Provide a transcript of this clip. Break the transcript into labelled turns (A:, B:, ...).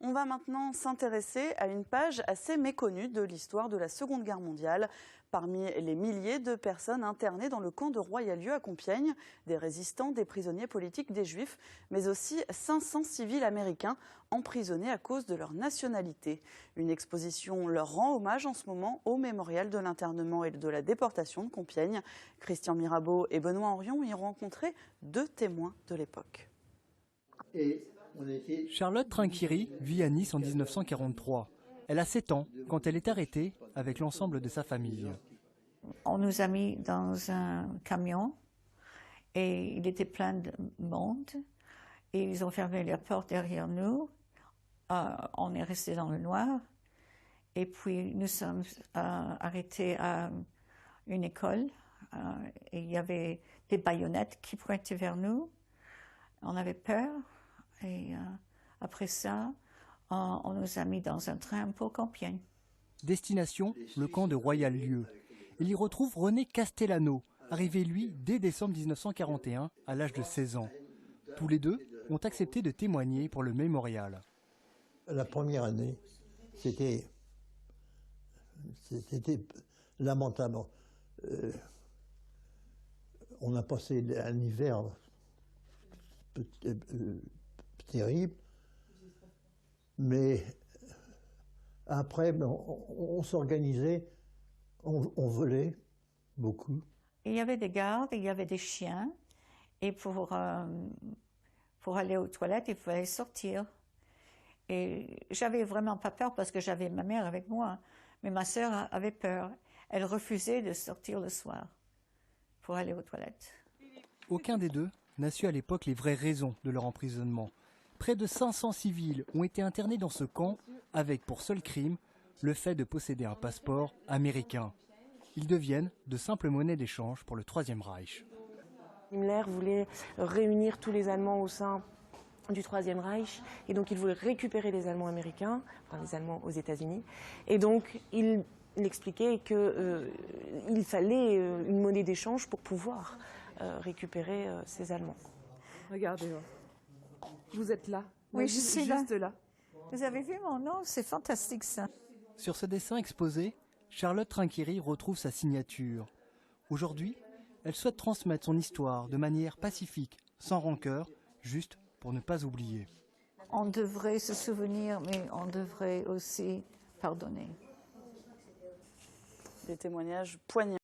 A: On va maintenant s'intéresser à une page assez méconnue de l'histoire de la Seconde Guerre mondiale. Parmi les milliers de personnes internées dans le camp de Royal-Lieu à Compiègne, des résistants, des prisonniers politiques, des juifs, mais aussi 500 civils américains emprisonnés à cause de leur nationalité. Une exposition leur rend hommage en ce moment au mémorial de l'internement et de la déportation de Compiègne. Christian Mirabeau et Benoît Henrion y ont rencontré deux témoins de l'époque.
B: Charlotte Trinquerie vit à Nice en 1943. Elle a 7 ans quand elle est arrêtée avec l'ensemble de sa famille.
C: On nous a mis dans un camion et il était plein de monde. Et ils ont fermé les portes derrière nous. On est resté dans le noir. Et puis nous sommes arrêtés à une école. Et il y avait des baïonnettes qui pointaient vers nous. On avait peur. Et après ça, on nous a mis dans un train pour Compiègne.
B: Destination, le camp de Royal-Lieu. Il y retrouve René Castellano, arrivé lui dès décembre 1941 à l'âge de 16 ans. Tous les deux ont accepté de témoigner pour le mémorial.
D: La première année, c'était lamentable. On a passé un hiver terrible, mais après, on s'organisait, on volait beaucoup.
C: Il y avait des gardes, il y avait des chiens, et pour aller aux toilettes, il fallait sortir. Et j'avais vraiment pas peur parce que j'avais ma mère avec moi, mais ma sœur avait peur. Elle refusait de sortir le soir pour aller aux toilettes.
B: Aucun des deux n'a su à l'époque les vraies raisons de leur emprisonnement. Près de 500 civils ont été internés dans ce camp avec pour seul crime le fait de posséder un passeport américain. Ils deviennent de simples monnaies d'échange pour le Troisième Reich.
E: Himmler voulait réunir tous les Allemands au sein du Troisième Reich et donc il voulait récupérer les Allemands américains, enfin les Allemands aux États-Unis. Et donc il expliquait qu'il fallait une monnaie d'échange pour pouvoir récupérer ces Allemands.
F: Regardez, vous êtes là.
C: Oui, je suis
F: juste là.
C: Vous avez vu mon nom? C'est fantastique ça.
B: Sur ce dessin exposé, Charlotte Trinquerie retrouve sa signature. Aujourd'hui, elle souhaite transmettre son histoire de manière pacifique, sans rancœur, juste pour ne pas oublier.
C: On devrait se souvenir, mais on devrait aussi pardonner.
A: Des témoignages poignants.